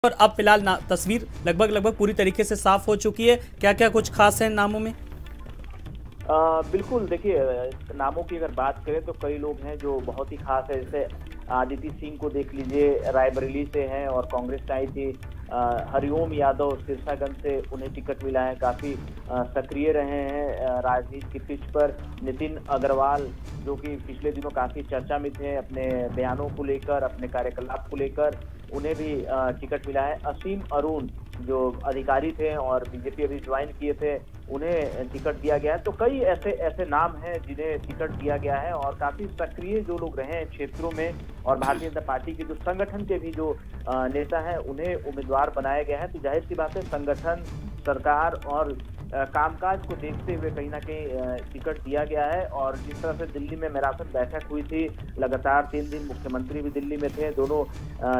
और अब फिलहाल तस्वीर लगभग पूरी तरीके से साफ हो चुकी है। क्या क्या कुछ खास है नामों में? बिल्कुल, देखिए नामों की अगर बात करें तो कई लोग हैं जो बहुत ही खास है। जैसे आदिति सिंह को देख लीजिए, रायबरेली से हैं और कांग्रेस से आई थी। हरिओम यादव सिरसागंज से उन्हें टिकट मिला है, काफी सक्रिय रहे हैं राजनीति की पिच पर। नितिन अग्रवाल जो कि पिछले दिनों काफी चर्चा में थे अपने बयानों को लेकर, अपने कार्यकलाप को लेकर, उन्हें भी टिकट मिला है। असीम अरुण जो अधिकारी थे और बीजेपी अभी ज्वाइन किए थे, उन्हें टिकट दिया गया है। तो कई ऐसे ऐसे नाम हैं जिन्हें टिकट दिया गया है और काफी सक्रिय जो लोग रहे हैं क्षेत्रों में, और भारतीय जनता पार्टी के जो संगठन के भी जो नेता हैं उन्हें उम्मीदवार बनाया गया है। तो जाहिर सी बात है, संगठन, सरकार और कामकाज को देखते हुए कहीं ना कहीं टिकट दिया गया है। और जिस तरह से दिल्ली में मैराथन बैठक हुई थी, लगातार 3 दिन मुख्यमंत्री भी दिल्ली में थे, दोनों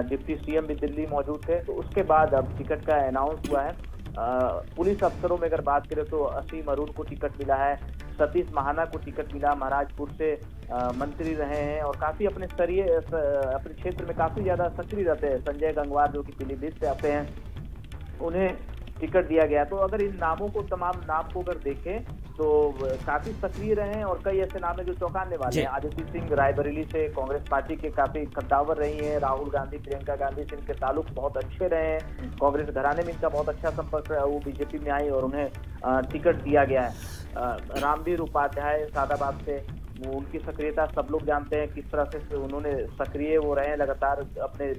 डिप्टी सीएम भी दिल्ली मौजूद थे, तो उसके बाद अब टिकट का अनाउंस हुआ है। पुलिस अफसरों में अगर बात करें तो असीम अरुण को टिकट मिला है, सतीश महाना को टिकट मिला, महाराजपुर से मंत्री रहे हैं और काफी अपने स्तरीय अपने क्षेत्र में काफी ज्यादा सक्रिय रहते हैं। संजय गंगवार जो कि पीलीभीत से आते हैं, उन्हें टिकट दिया गया। तो अगर इन नामों को, तमाम नाम को अगर देखें तो काफी सक्रिय रहे हैं और कई ऐसे नाम है जो चौंकाने वाले हैं। आदिति सिंह रायबरेली से कांग्रेस पार्टी के काफी कद्दावर रही हैं। राहुल गांधी, प्रियंका गांधी से इनके ताल्लुक बहुत अच्छे रहे हैं। कांग्रेस घराने में इनका बहुत अच्छा संपर्क रहा, वो बीजेपी में आई और उन्हें टिकट दिया गया है। रामवीर उपाध्याय सादाबाद से, उनकी सक्रियता सब लोग जानते हैं, किस तरह से उन्होंने सक्रिय वो रहे लगातार अपने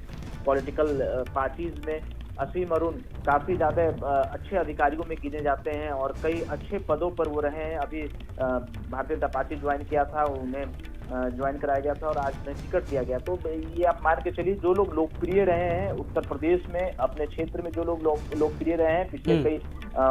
पॉलिटिकल पार्टीज में। असीम अरुण काफी ज्यादा अच्छे अधिकारियों में गिने जाते हैं और कई अच्छे पदों पर वो रहे हैं। अभी भारतीय जनता पार्टी ज्वाइन किया था, उन्हें ज्वाइन कराया गया था और आज उन्हें टिकट दिया गया। तो ये आप मान के चलिए, जो लोग लोकप्रिय रहे हैं उत्तर प्रदेश में, अपने क्षेत्र में जो लोग लोकप्रिय रहे हैं पिछले कई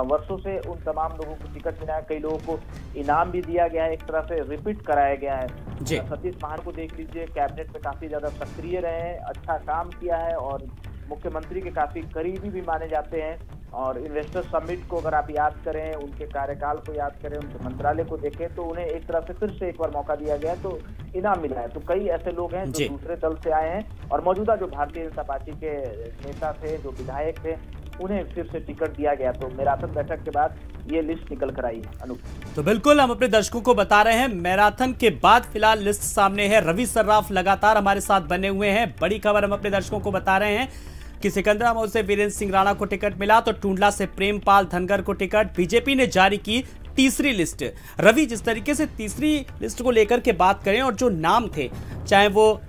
वर्षों से, उन तमाम लोगों को टिकट मिला है। कई लोगों को इनाम भी दिया गया है, एक तरह से रिपीट कराया गया है। सतीश महाना को देख लीजिए, कैबिनेट में काफी ज्यादा सक्रिय रहे हैं, अच्छा काम किया है और मुख्यमंत्री के काफी करीबी भी माने जाते हैं। और इन्वेस्टर समिट को अगर आप याद करें, उनके कार्यकाल को याद करें, उनके मंत्रालय को देखें, तो उन्हें एक तरह से फिर से एक बार मौका दिया गया है, तो इनाम मिला है। तो कई ऐसे लोग हैं जो दूसरे दल से आए हैं और मौजूदा जो भारतीय जनता पार्टी के नेता थे, जो विधायक थे, उन्हें फिर से टिकट दिया गया। तो मैराथन बैठक के बाद ये लिस्ट निकल कर आई। अनूप, तो बिल्कुल हम अपने दर्शकों को बता रहे हैं, मैराथन के बाद फिलहाल लिस्ट सामने है। रवि सर्राफ लगातार हमारे साथ बने हुए हैं। बड़ी खबर हम अपने दर्शकों को बता रहे हैं कि सिकंदराबाद से वीरेंद्र सिंह राणा को टिकट मिला, तो टूंडला से प्रेमपाल धनगर को टिकट। बीजेपी ने जारी की तीसरी लिस्ट। रवि, जिस तरीके से तीसरी लिस्ट को लेकर के बात करें और जो नाम थे, चाहे वो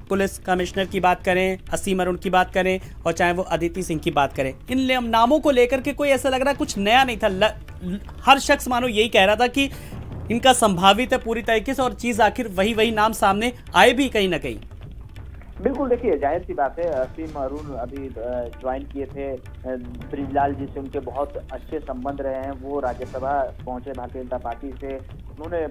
पुलिस कमिश्नर की बात करें, असीम अरुण की बात करें और चाहे वो अदिति सिंह की बात करें, इन नामों को लेकर के कोई ऐसा लग रहा कुछ नया नहीं था। हर शख्स मानो यही कह रहा था कि इनका संभावित है पूरी तरीके से, और चीज आखिर वही नाम सामने आए भी कहीं ना कहीं। बिल्कुल, देखिए जाहिर सी बात है, असीम अरुण अभी ज्वाइन किए थे, ब्रिजलाल जी से उनके बहुत अच्छे संबंध रहे हैं। वो राज्यसभा पहुंचे भारतीय जनता पार्टी से, उन्होंने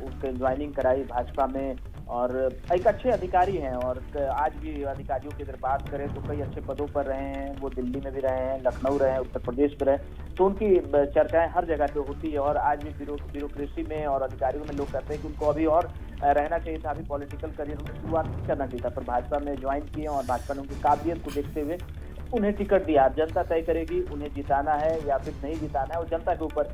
उसके ज्वाइनिंग कराई भाजपा में और एक अच्छे अधिकारी हैं। और आज भी अधिकारियों की अगर बात करें तो कई अच्छे पदों पर रहे हैं। वो दिल्ली में भी रहे हैं, लखनऊ रहे हैं, उत्तर प्रदेश में रहे, तो उनकी चर्चाएं हर जगह पे होती है। और आज भी ब्यूरोक्रेसी में और अधिकारियों में लोग कहते हैं कि उनको अभी और रहना चाहिए था, अभी पॉलिटिकल करियर उन्हें शुरुआत करना चाहिए था, पर भाजपा में ज्वाइन किए और भाजपा ने उनकी काबिलियत को देखते हुए उन्हें टिकट दिया। जनता तय करेगी उन्हें जिताना है या फिर नहीं जिताना है, और जनता के ऊपर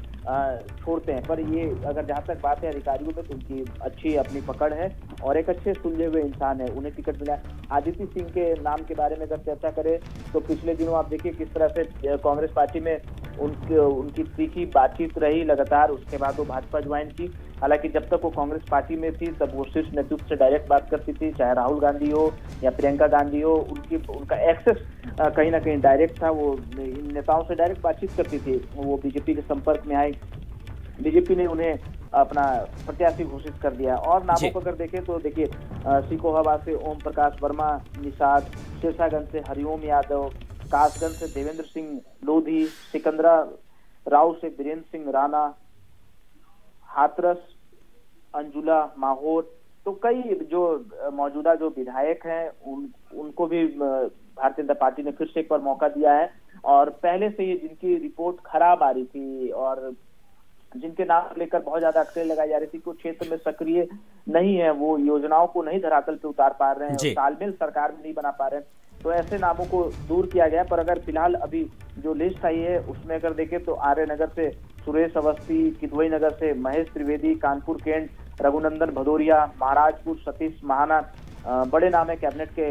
छोड़ते हैं। पर ये अगर जहां तक बात है अधिकारियों में, तो उनकी अच्छी अपनी पकड़ है और एक अच्छे सुलझे हुए इंसान है, उन्हें टिकट मिला। आदिति सिंह के नाम के बारे में अगर चर्चा करें तो पिछले दिनों आप देखिए किस तरह से कांग्रेस पार्टी में उनकी तीखी बातचीत रही लगातार। उसके बाद वो भाजपा ज्वाइन की। हालांकि जब तक वो कांग्रेस पार्टी में थी तब वो शीर्ष नेतृत्व से डायरेक्ट बात करती थी, चाहे राहुल गांधी हो या प्रियंका गांधी हो, उनका एक्सेस कहीं ना कहीं डायरेक्ट था। वो इन नेताओं से डायरेक्ट बातचीत करती थी। वो बीजेपी के संपर्क में आई, बीजेपी ने उन्हें अपना प्रत्याशी घोषित कर दिया। और नामों को अगर देखें तो देखिए, सिकोहाबाद से ओम प्रकाश वर्मा निषाद, सिरसागंज से हरिओम यादव, कासगंज से देवेंद्र सिंह लोधी, सिकंदराबाद से वीरेंद्र सिंह राणा, हाथरस अंजुला माहौर, तो कई जो मौजूदा जो विधायक हैं उनको भी भारतीय जनता पार्टी ने फिर से एक बार मौका दिया है। और पहले से ही जिनकी रिपोर्ट खराब आ रही थी और जिनके नाम लेकर बहुत ज्यादा अटकलें लगाई जा रही थी, कुछ क्षेत्र में सक्रिय नहीं है, वो योजनाओं को नहीं धरातल पे उतार पा रहे हैं, तालमेल सरकार में नहीं बना पा रहे हैं, तो ऐसे नामों को दूर किया गया। पर अगर फिलहाल अभी जो लिस्ट आई है उसमें अगर देखें तो आर्यनगर से सुरेश अवस्थी, किदवई नगर से महेश त्रिवेदी, कानपुर कैंट रघुनंदन भदौरिया, महाराजपुर सतीश महाना बड़े नाम है, कैबिनेट के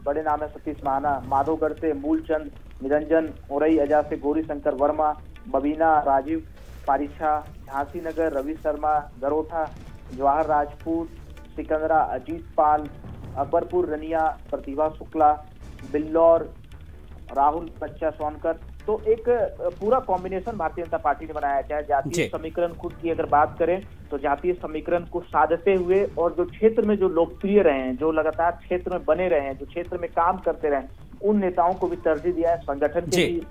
बड़े नाम है सतीश महाना, माधोगढ़ से मूलचंद, निरंजन, औरई अजा से गौरी शंकर वर्मा, बबीना राजीव पारिछा, झांसी नगर रवि शर्मा, गरोठा जवाहर राजपूत, सिकंदरा अजीत पाल, अकबरपुर रनिया प्रतिभा शुक्ला, बिल्लौर राहुल बच्चा सोनकर। तो एक पूरा कॉम्बिनेशन भारतीय जनता पार्टी ने बनाया। चाहे जातीय समीकरण खुद की अगर बात करें तो जातीय समीकरण को साधते हुए और जो क्षेत्र में जो लोकप्रिय रहे हैं, जो लगातार क्षेत्र में बने रहे हैं, जो क्षेत्र में काम करते रहे, उन नेताओं को भी तरजीह दिया है। संगठन के भी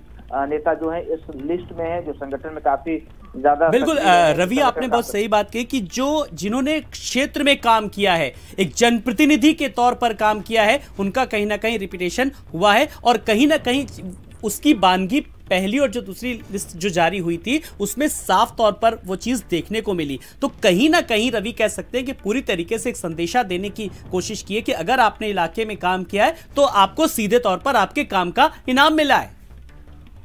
नेता जो है इस लिस्ट में है, जो संगठन में काफी ज्यादा। बिल्कुल रवि, आपने बहुत सही बात कही कि जिन्होंने क्षेत्र में काम किया है, एक जनप्रतिनिधि के तौर पर काम किया है, उनका कहीं ना कहीं रिपीटेशन हुआ है और कहीं ना कहीं उसकी बानगी पहली और जो दूसरी लिस्ट जो जारी हुई थी उसमें साफ तौर पर वो चीज देखने को मिली। तो कहीं ना कहीं रवि कह सकते हैं कि पूरी तरीके से एक संदेशा देने की कोशिश की है कि अगर आपने इलाके में काम किया है तो आपको सीधे तौर पर आपके काम का इनाम मिला है।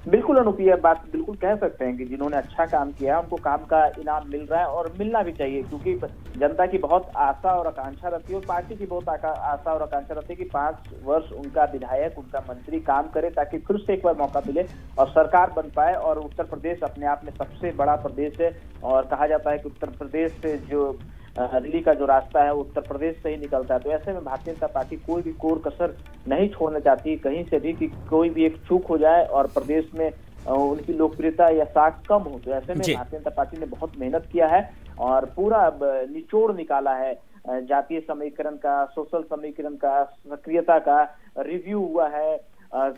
बिल्कुल अनूप, ये बात बिल्कुल कह सकते हैं कि जिन्होंने अच्छा काम किया है उनको काम का इनाम मिल रहा है और मिलना भी चाहिए, क्योंकि जनता की बहुत आशा और आकांक्षा रहती है और पार्टी की बहुत आशा और आकांक्षा रहती है कि 5 वर्ष उनका विधायक, उनका मंत्री काम करे ताकि फिर से एक बार मौका मिले और सरकार बन पाए। और उत्तर प्रदेश अपने आप में सबसे बड़ा प्रदेश है और कहा जाता है कि उत्तर प्रदेश से जो दिल्ली का जो रास्ता है उत्तर प्रदेश से ही निकलता है। तो ऐसे में भारतीय जनता पार्टी कोई भी कोर कसर नहीं छोड़ना चाहती कहीं से भी कि कोई भी एक चूक हो जाए और प्रदेश में उनकी लोकप्रियता या साख कम हो। तो ऐसे में भारतीय जनता पार्टी ने बहुत मेहनत किया है और पूरा निचोड़ निकाला है। जातीय समीकरण का, सोशल समीकरण का, सक्रियता का रिव्यू हुआ है।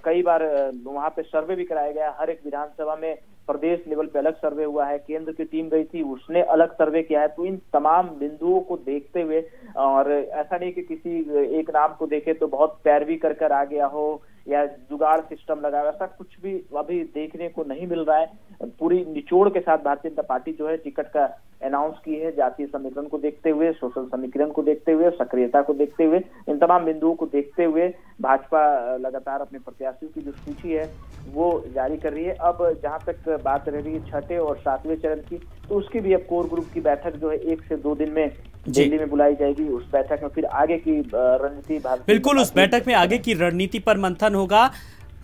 कई बार वहां पे सर्वे भी कराया गया। हर एक विधानसभा में प्रदेश लेवल पे अलग सर्वे हुआ है, केंद्र की टीम गई थी उसने अलग सर्वे किया है। तो इन तमाम बिंदुओं को देखते हुए, और ऐसा नहीं कि किसी एक नाम को देखे तो बहुत पैरवी कर आ गया हो या जुगाड़ सिस्टम लगा, ऐसा कुछ भी अभी देखने को नहीं मिल रहा है। पूरी निचोड़ के साथ भारतीय जनता पार्टी जो है टिकट का अनाउंस की है। जातीय समीकरण को देखते हुए, सोशल समीकरण को देखते हुए, सक्रियता को देखते हुए, इन तमाम बिंदुओं को देखते हुए भाजपा लगातार अपने प्रत्याशियों की जो सूची है वो जारी कर रही है। अब जहां तक बात रह रही है 6ठे और 7वें चरण की, तो उसकी भी अब कोर ग्रुप की बैठक जो है 1 से 2 दिन में दिल्ली में बुलाई जाएगी। उस बैठक में फिर आगे की रणनीति, बिल्कुल उस बैठक में आगे की रणनीति पर मंथन होगा।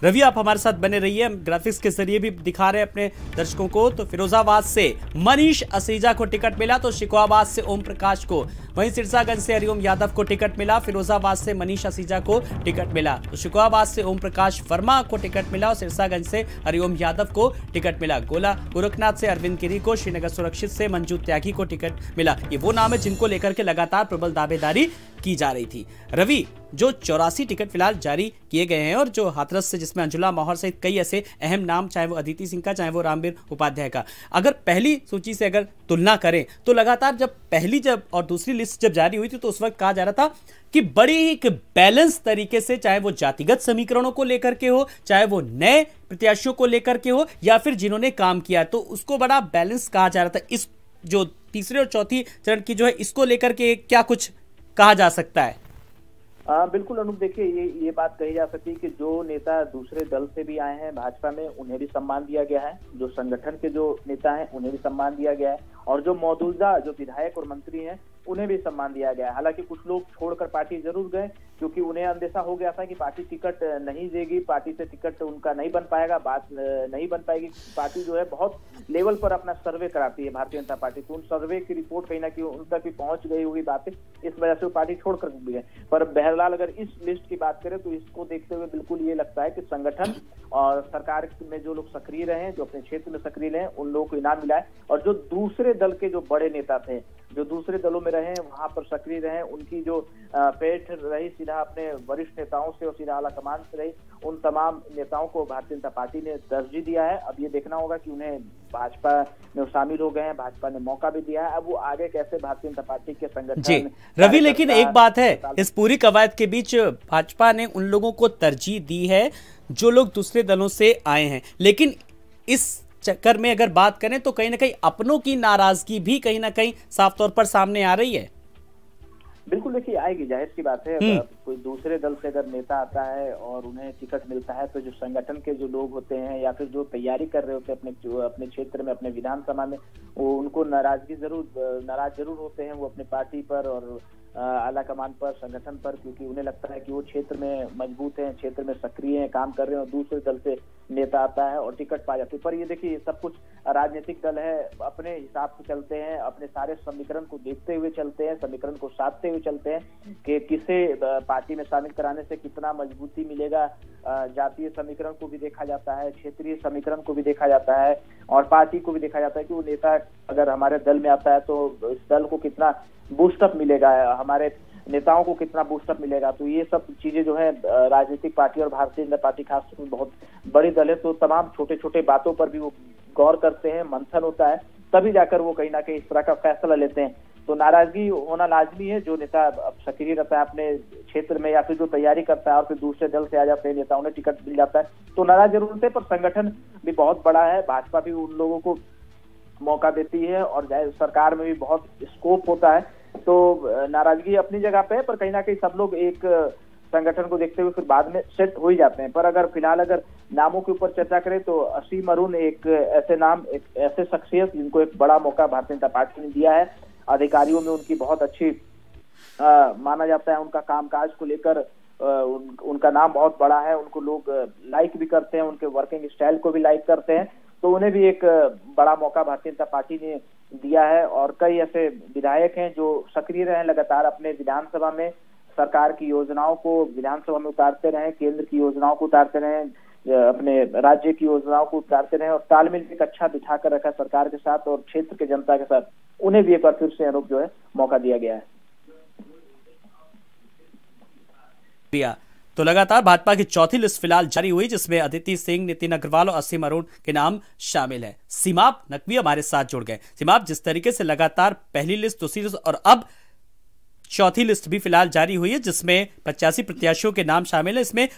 रवि, आप हमारे साथ बने रहिए, हम ग्राफिक्स के जरिए भी दिखा रहे हैं अपने दर्शकों को। तो फिरोजाबाद से मनीष असीजा को टिकट मिला तो शिकोहाबाद से ओम प्रकाश को, वहीं सिरसागंज से हरिओम यादव को टिकट मिला। फिरोजाबाद से मनीष असीजा को टिकट मिला तो शिकोहाबाद से ओम प्रकाश वर्मा को टिकट मिला और सिरसागंज से हरिओम यादव को टिकट मिला। गोरखनाथ से अरविंद गिरी को, श्रीनगर सुरक्षित से मंजू त्यागी को टिकट मिला। ये वो नाम है जिनको लेकर के लगातार प्रबल दावेदारी की जा रही थी। रवि, जो 84 टिकट फिलहाल जारी किए गए हैं और जो हाथरस से, जिसमें अंजुला मौहर सहित कई ऐसे अहम नाम, चाहे वो अदिति सिंह का, चाहे वो रामवीर उपाध्याय का, अगर पहली सूची से अगर तुलना करें तो लगातार जब और दूसरी लिस्ट जब जारी हुई थी तो उस वक्त कहा जा रहा था कि बड़ी एक बैलेंस तरीके से, चाहे वो जातिगत समीकरणों को लेकर के हो, चाहे वो नए प्रत्याशियों को लेकर के हो या फिर जिन्होंने काम किया, तो उसको बड़ा बैलेंस कहा जा रहा था। इस जो तीसरे और चौथी चरण की जो है, इसको लेकर के क्या कुछ कहा जा सकता है? बिल्कुल अनूप, देखिए ये बात कही जा सकती है कि जो नेता दूसरे दल से भी आए हैं भाजपा में उन्हें भी सम्मान दिया गया है, जो संगठन के जो नेता हैं उन्हें भी सम्मान दिया गया है और जो मौजूदा जो विधायक और मंत्री हैं उन्हें भी सम्मान दिया गया है। हालांकि कुछ लोग छोड़कर पार्टी जरूर गए क्योंकि उन्हें अंदेशा हो गया था कि पार्टी टिकट नहीं देगी, पार्टी से टिकट उनका नहीं बन पाएगा, बात नहीं बन पाएगी। पार्टी जो है बहुत लेवल पर अपना सर्वे कराती है भारतीय जनता पार्टी, तो उन सर्वे की रिपोर्ट कहीं ना कहीं उन तक भी पहुंच गई होगी बातें, इस वजह से वो पार्टी छोड़कर भी गए। पर बहरहाल अगर इस लिस्ट की बात करें तो इसको देखते हुए बिल्कुल ये लगता है कि संगठन और सरकार में जो लोग सक्रिय रहे, जो अपने क्षेत्र में सक्रिय रहे, उन लोगों को इनाम मिला है। और जो दूसरे दल के जो बड़े नेता थे, जो दूसरे दलों में रहे, वहां पर सक्रिय रहे, उनकी जो पेठ रही सीधा अपने वरिष्ठ नेताओं से और सीधा आला कमान से रही, उन तमाम नेताओं को भारतीय जनता पार्टी ने तरजीह दिया है। अब ये देखना होगा कि उन्हें भाजपा में शामिल हो गए हैं, भाजपा ने मौका भी दिया है, अब वो आगे कैसे भारतीय जनता पार्टी के संगठन। रवि, लेकिन एक बात है, इस पूरी कवायद के बीच भाजपा ने उन लोगों को तरजीह दी है जो लोग दूसरे दलों से आए हैं, लेकिन इस चक्कर में अगर बात करें तो कहीं ना कहीं अपनों की नाराजगी भी कहीं ना कहीं साफ तौर पर सामने आ रही है। बिल्कुल, देखिए आएगी, जाहिर सी बात है। कोई दूसरे दल से अगर नेता आता है और उन्हें टिकट मिलता है तो जो संगठन के जो लोग होते हैं या फिर जो तैयारी कर रहे होते हैं अपने क्षेत्र में, अपने विधानसभा में, वो उनको नाराज जरूर होते हैं वो अपने पार्टी पर और आला कमान पर, संगठन पर, क्योंकि उन्हें लगता है कि वो क्षेत्र में मजबूत हैं, क्षेत्र में सक्रिय हैं, काम कर रहे हैं और दूसरे दल से नेता आता है और टिकट पा जाते हैं। पर ये देखिए सब कुछ राजनीतिक दल है, अपने हिसाब से चलते हैं, अपने सारे समीकरण को देखते हुए चलते हैं, समीकरण को साधते हुए चलते हैं कि किसे पार्टी में शामिल कराने से कितना मजबूती मिलेगा। जातीय समीकरण को भी देखा जाता है, क्षेत्रीय समीकरण को भी देखा जाता है और पार्टी को भी देखा जाता है कि वो नेता अगर हमारे दल में आता है तो इस दल को कितना बूस्टअप मिलेगा, हमारे नेताओं को कितना बूस्टअप मिलेगा। तो ये सब चीजें जो है राजनीतिक पार्टी और भारतीय जनता पार्टी खासतौर पर बहुत बड़ी दल है, तो तमाम छोटे छोटे बातों पर भी वो गौर करते हैं, मंथन होता है, तभी जाकर वो कहीं ना कहीं इस तरह का फैसला लेते हैं। तो नाराजगी होना लाजमी है। जो नेता अब सक्रिय रहता है अपने क्षेत्र में या फिर जो तैयारी करता है और फिर दूसरे दल से आ जाते हैं नेता, उन्हें टिकट मिल जाता है तो नाराज जरूर होते हैं। पर संगठन भी बहुत बड़ा है, भाजपा भी उन लोगों को मौका देती है और सरकार में भी बहुत स्कोप होता है, तो नाराजगी अपनी जगह पे है। पर कहीं ना कहीं सब लोग एक संगठन को देखते हुए फिर बाद में सेट हो ही जाते हैं। पर अगर फिलहाल अगर नामों के ऊपर चर्चा करें तो असीम अरुण एक ऐसे नाम, एक ऐसे शख्सियत जिनको एक बड़ा मौका भारतीय जनता पार्टी ने दिया है। अधिकारियों में उनकी बहुत अच्छी माना जाता है, उनका कामकाज को लेकर उनका नाम बहुत बड़ा है, उनको लोग लाइक भी करते हैं, उनके वर्किंग स्टाइल को भी लाइक करते हैं, तो उन्हें भी एक बड़ा मौका भारतीय जनता पार्टी ने दिया है। और कई ऐसे विधायक हैं जो सक्रिय रहे लगातार अपने विधानसभा में, सरकार की योजनाओं को विधानसभा में उतारते रहे, केंद्र की योजनाओं को उतारते रहे, अपने राज्य की योजनाओं को उतारते रहे और तालमेल एक अच्छा बिठा कर रखा सरकार के साथ और क्षेत्र के जनता के साथ। उन्हें भी एक बार फिर से अनूप जो है मौका दिया गया है। तो लगातार भाजपा की चौथी लिस्ट फिलहाल जारी हुई जिसमें अदिति सिंह, नितिन अग्रवाल और असीम अरुण के नाम शामिल है। सीमाप नकवी हमारे साथ जुड़ गए। सीमाप, जिस तरीके से लगातार पहली लिस्ट, दूसरी लिस्ट और अब चौथी लिस्ट भी फिलहाल जारी हुई है जिसमें 85 प्रत्याशियों के नाम शामिल है, इसमें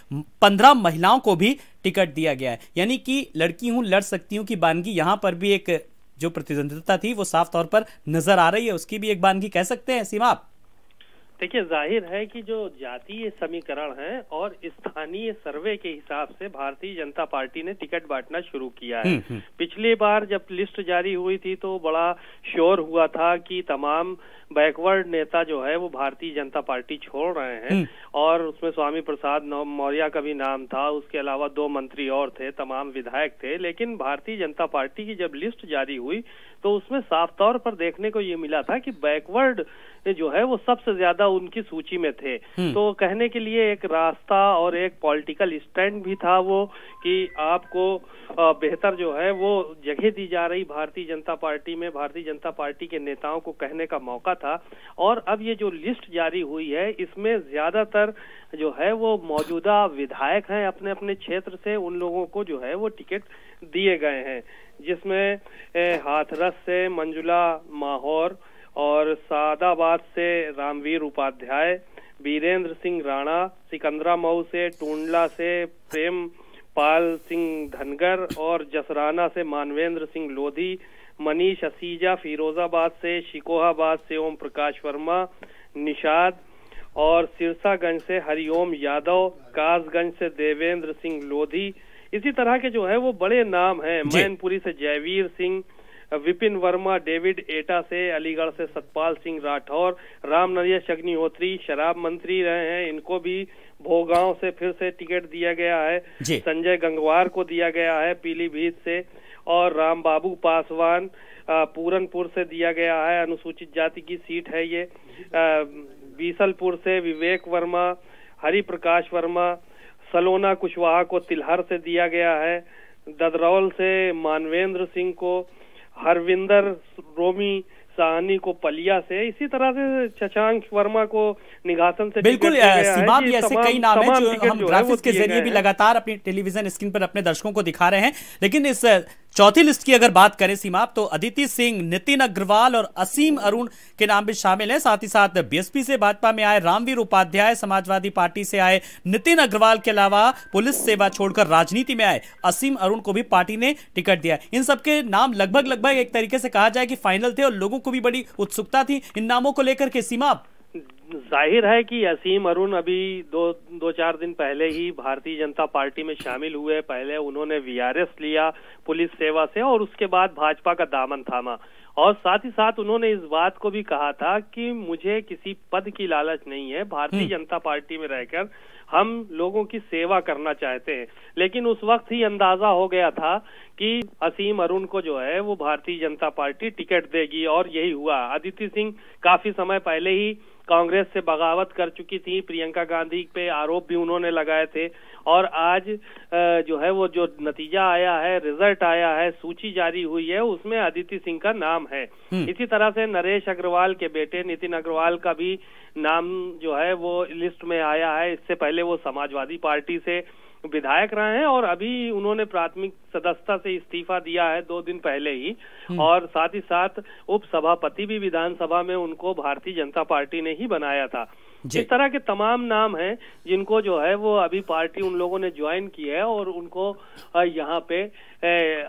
15 महिलाओं को भी टिकट दिया गया है, यानी कि लड़की हूं लड़ सकती हूं की बानगी यहां पर भी एक जो प्रतिद्वंदिता थी वो साफ तौर पर नजर आ रही है, उसकी भी एक बानगी कह सकते हैं। सीमा, देखिए जाहिर है कि जो जातीय समीकरण है और स्थानीय सर्वे के हिसाब से भारतीय जनता पार्टी ने टिकट बांटना शुरू किया है। पिछली बार जब लिस्ट जारी हुई थी तो बड़ा शोर हुआ था कि तमाम बैकवर्ड नेता जो है वो भारतीय जनता पार्टी छोड़ रहे हैं और उसमें स्वामी प्रसाद मौर्य का भी नाम था, उसके अलावा 2 मंत्री और थे, तमाम विधायक थे। लेकिन भारतीय जनता पार्टी की जब लिस्ट जारी हुई तो उसमें साफ तौर पर देखने को ये मिला था कि बैकवर्ड जो है वो सबसे ज्यादा उनकी सूची में थे। तो कहने के लिए एक रास्ता और एक पॉलिटिकल स्टैंड भी था वो कि आपको बेहतर जो है वो जगह दी जा रही भारतीय जनता पार्टी में, भारतीय जनता पार्टी के नेताओं को कहने का मौका था। और अब ये जो लिस्ट जारी हुई है इसमें ज्यादातर जो है वो मौजूदा विधायक हैं अपने अपने क्षेत्र से, उन लोगों को जो है वो टिकट दिए गए हैं, जिसमें हाथरस से मंजुला माहौर और सादाबाद से रामवीर उपाध्याय, वीरेंद्र सिंह राणा, सिकंदरामऊ से, टूंडला से प्रेम पाल सिंह धनगर और जसराना से मानवेंद्र सिंह लोधी, मनीष असीजा फिरोजाबाद से, शिकोहाबाद से ओम प्रकाश वर्मा, निषाद और सिरसागंज से हरिओम यादव, कासगंज से देवेंद्र सिंह लोधी। इसी तरह के जो है वो बड़े नाम हैं। मैनपुरी से जयवीर सिंह, विपिन वर्मा, डेविड एटा से, अलीगढ़ से सतपाल सिंह राठौर, राम नरेश अग्निहोत्री शराब मंत्री रहे हैं, इनको भी भोगांव से फिर से टिकट दिया गया है। संजय गंगवार को दिया गया है पीलीभीत से और राम बाबू पासवान पूरनपुर से दिया गया है, अनुसूचित जाति की सीट है ये। बीसलपुर से विवेक वर्मा, हरि प्रकाश वर्मा, सलोना कुशवाहा को तिलहर से दिया गया है, ददरौल से मानवेंद्र सिंह को, हरविंदर रोमी साहनी को पलिया से, इसी तरह से शशांक वर्मा को निघासन से। बिल्कुल सीमा, भी ऐसे कई नाम हैं जो हम ग्राफिक्स के जरिए भी लगातार अपनी टेलीविजन स्क्रीन पर अपने दर्शकों को दिखा रहे हैं। लेकिन इस चौथी लिस्ट की अगर बात करें सीमा, तो अदिति सिंह, नितिन अग्रवाल और असीम अरुण के नाम भी शामिल हैं। साथ ही साथ बीएसपी से भाजपा में आए रामवीर उपाध्याय, समाजवादी पार्टी से आए नितिन अग्रवाल के अलावा पुलिस सेवा छोड़कर राजनीति में आए असीम अरुण को भी पार्टी ने टिकट दिया। इन सबके नाम लगभग एक तरीके से कहा जाए कि फाइनल थे और लोगों को भी बड़ी उत्सुकता थी इन नामों को लेकर के। सीमा, जाहिर है कि असीम अरुण अभी दो चार दिन पहले ही भारतीय जनता पार्टी में शामिल हुए। पहले उन्होंने वीआरएस लिया पुलिस सेवा से और उसके बाद भाजपा का दामन थामा, और साथ ही साथ उन्होंने इस बात को भी कहा था कि मुझे किसी पद की लालच नहीं है, भारतीय जनता पार्टी में रहकर हम लोगों की सेवा करना चाहते हैं। लेकिन उस वक्त ही अंदाजा हो गया था कि असीम अरुण को जो है वो भारतीय जनता पार्टी टिकट देगी, और यही हुआ। अदिति सिंह काफी समय पहले ही कांग्रेस से बगावत कर चुकी थी, प्रियंका गांधी पे आरोप भी उन्होंने लगाए थे, और आज जो है वो जो नतीजा आया है, रिजल्ट आया है, सूची जारी हुई है, उसमें अदिति सिंह का नाम है। इसी तरह से नरेश अग्रवाल के बेटे नितिन अग्रवाल का भी नाम जो है वो लिस्ट में आया है। इससे पहले वो समाजवादी पार्टी से विधायक रहे हैं और अभी उन्होंने प्राथमिक सदस्यता से इस्तीफा दिया है 2 दिन पहले ही, और साथ ही साथ उप सभापति भी विधानसभा में उनको भारतीय जनता पार्टी ने ही बनाया था। इस तरह के तमाम नाम हैं जिनको जो है वो अभी पार्टी उन लोगों ने ज्वाइन की है और उनको यहाँ पे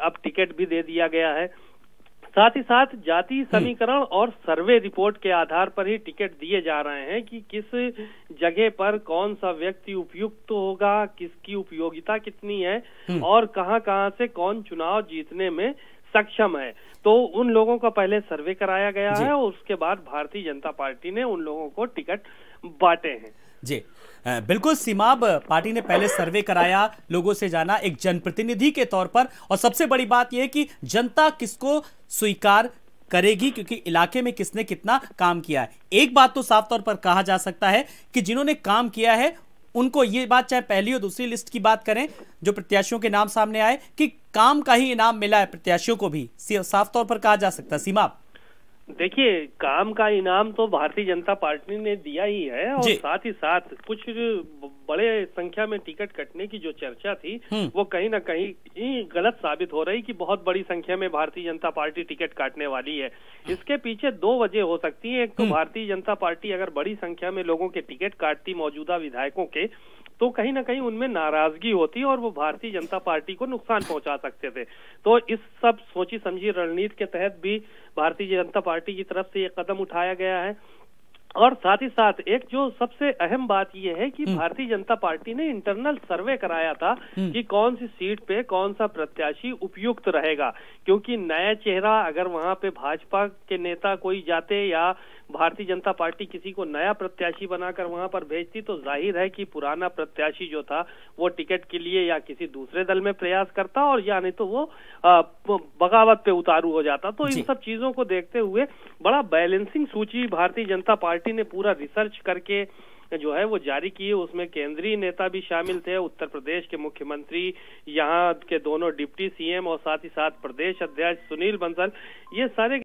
अब टिकट भी दे दिया गया है। साथ ही साथ जाति समीकरण और सर्वे रिपोर्ट के आधार पर ही टिकट दिए जा रहे हैं कि किस जगह पर कौन सा व्यक्ति उपयुक्त होगा, किसकी उपयोगिता कितनी है और कहां से कौन चुनाव जीतने में सक्षम है। तो उन लोगों का पहले सर्वे कराया गया है और उसके बाद भारतीय जनता पार्टी ने उन लोगों को टिकट बांटे हैं। जी बिल्कुल सीमाब, पार्टी ने पहले सर्वे कराया, लोगों से जाना एक जनप्रतिनिधि के तौर पर, और सबसे बड़ी बात यह है कि जनता किसको स्वीकार करेगी क्योंकि इलाके में किसने कितना काम किया है। एक बात तो साफ तौर पर कहा जा सकता है कि जिन्होंने काम किया है उनको ये बात, चाहे पहली और दूसरी लिस्ट की बात करें, जो प्रत्याशियों के नाम सामने आए, कि काम का ही इनाम मिला है प्रत्याशियों को भी, साफ तौर पर कहा जा सकता है। सीमाब, देखिए, काम का इनाम तो भारतीय जनता पार्टी ने दिया ही है, और साथ ही साथ कुछ बड़े संख्या में टिकट कटने की जो चर्चा थी वो कहीं ना कहीं गलत साबित हो रही कि बहुत बड़ी संख्या में भारतीय जनता पार्टी टिकट काटने वाली है। इसके पीछे 2 वजह हो सकती है। एक तो भारतीय जनता पार्टी अगर बड़ी संख्या में लोगों के टिकट काटती मौजूदा विधायकों के, तो कहीं ना कहीं उनमें नाराजगी होती और वो भारतीय जनता पार्टी को नुकसान पहुंचा सकते थे। तो इस सब सोची समझी रणनीति के तहत भी भारतीय जनता पार्टी की तरफ से ये कदम उठाया गया है। और साथ ही साथ एक जो सबसे अहम बात यह है कि भारतीय जनता पार्टी ने इंटरनल सर्वे कराया था कि कौन सी सीट पे कौन सा प्रत्याशी उपयुक्त रहेगा, क्योंकि नया चेहरा अगर वहां पे भाजपा के नेता कोई जाते या भारतीय जनता पार्टी किसी को नया प्रत्याशी बनाकर वहां पर भेजती, तो जाहिर है कि पुराना प्रत्याशी जो था वो टिकट के लिए या किसी दूसरे दल में प्रयास करता और या नहीं तो वो बगावत पे उतारू हो जाता। तो इन सब चीजों को देखते हुए बड़ा बैलेंसिंग सूची भारतीय जनता पार्टी ने पूरा रिसर्च करके जो है वो जारी की है। उसमें केंद्रीय नेता भी शामिल थे, उत्तर प्रदेश के मुख्यमंत्री, यहाँ के दोनों डिप्टी सीएम और साथ ही साथ प्रदेश अध्यक्ष सुनील बंसल, ये सारे